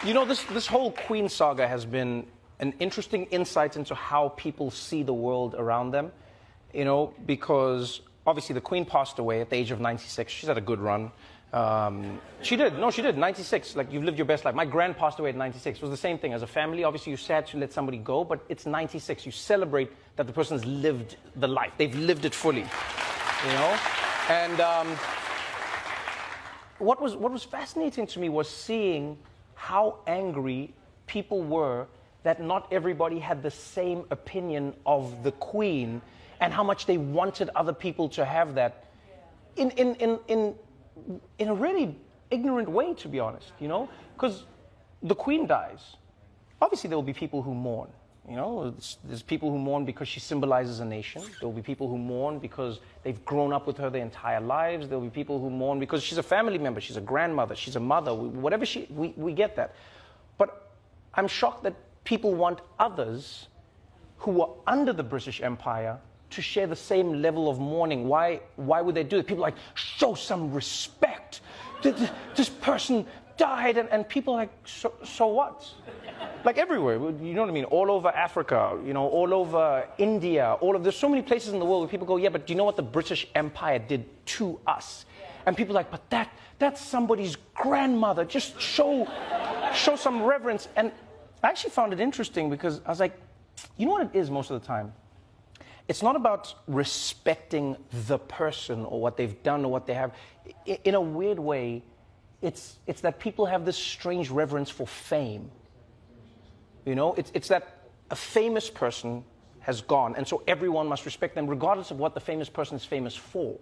You know, this whole Queen Saga has been an interesting insight into how people see the world around them. You know, because obviously the Queen passed away at the age of 96. She's had a good run. She did. No, she did. 96. Like, you've lived your best life. My gran passed away at 96. It was the same thing. As a family, obviously, you're sad to let somebody go, but it's 96. You celebrate that the person's lived the life. They've lived it fully. You know? And what was fascinating to me was seeing how angry people were that not everybody had the same opinion of the Queen and how much they wanted other people to have that in a really ignorant way, to be honest, you know? Because the Queen dies. Obviously, there will be people who mourn. You know, there's people who mourn because she symbolizes a nation. There will be people who mourn because they've grown up with her their entire lives. There will be people who mourn because she's a family member, she's a grandmother, she's a mother, whatever we get that. But I'm shocked that people want others who were under the British Empire to share the same level of mourning. Why would they do it? People are like, show some respect. This person died, and people are like, so what? Like everywhere, you know what I mean? All over Africa, you know, all over India, there's so many places in the world where people go, yeah, but do you know what the British Empire did to us? And people are like, but that's somebody's grandmother. Just show some reverence. And I actually found it interesting because I was like, you know what it is most of the time? It's not about respecting the person or what they've done or what they have. In a weird way, it's that people have this strange reverence for fame. You know, it's that a famous person has gone, and so everyone must respect them, regardless of what the famous person is famous for.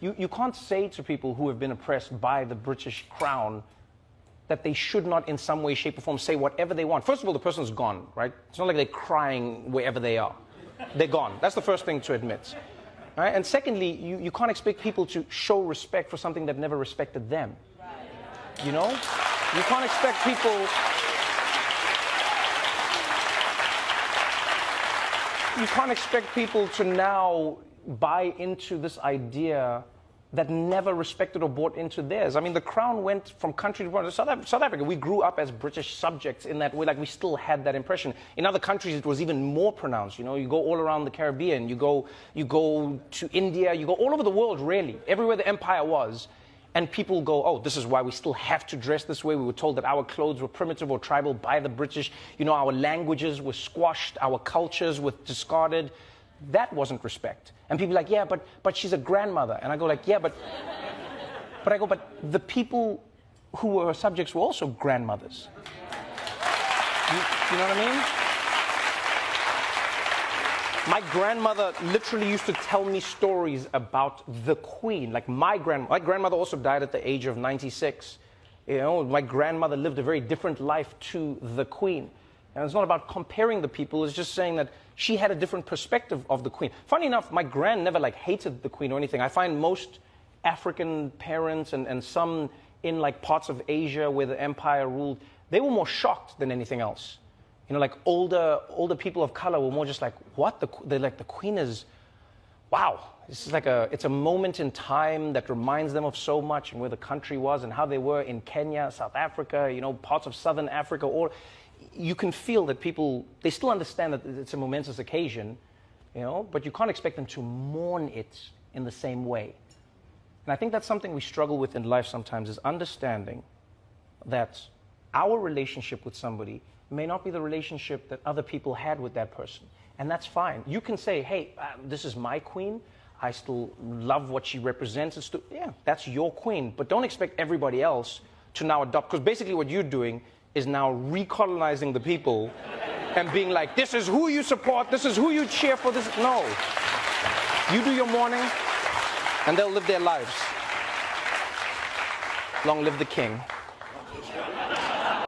You can't say to people who have been oppressed by the British Crown that they should not in some way, shape, or form say whatever they want. First of all, the person's gone, right? It's not like they're crying wherever they are. They're gone. That's the first thing to admit. Right? And secondly, you can't expect people to show respect for something that never respected them. You know? You can't expect people... You can't expect people to now buy into this idea that never respected or bought into theirs. I mean, the Crown went from country to country. South Africa, we grew up as British subjects in that way, like we still had that impression. In other countries, it was even more pronounced. You know, you go all around the Caribbean, you go to India, you go all over the world, really, everywhere the empire was. And people go, oh, this is why we still have to dress this way. We were told that our clothes were primitive or tribal by the British. You know, our languages were squashed, our cultures were discarded. That wasn't respect. And people are like, yeah, but she's a grandmother. And I go like, yeah, but the people who were her subjects were also grandmothers. You know what I mean? My grandmother literally used to tell me stories about the Queen. Like my grandmother also died at the age of 96. You know, my grandmother lived a very different life to the Queen. And it's not about comparing the people, it's just saying that she had a different perspective of the Queen. Funny enough, my gran never like hated the Queen or anything. I find most African parents and some in like parts of Asia where the empire ruled, they were more shocked than anything else. You know, like older people of color were more just like, what? They're like, the Queen is, wow. This is like it's a moment in time that reminds them of so much and where the country was and how they were in Kenya, South Africa, you know, parts of Southern Africa. Or you can feel that people, they still understand that it's a momentous occasion, you know, but you can't expect them to mourn it in the same way. And I think that's something we struggle with in life sometimes, is understanding that our relationship with somebody may not be the relationship that other people had with that person. And that's fine. You can say, hey, this is my Queen. I still love what she represents. Yeah, that's your Queen. But don't expect everybody else to now adopt. Because basically what you're doing is now recolonizing the people and being like, this is who you support, this is who you cheer for. This. No. You do your mourning, and they'll live their lives. Long live the king.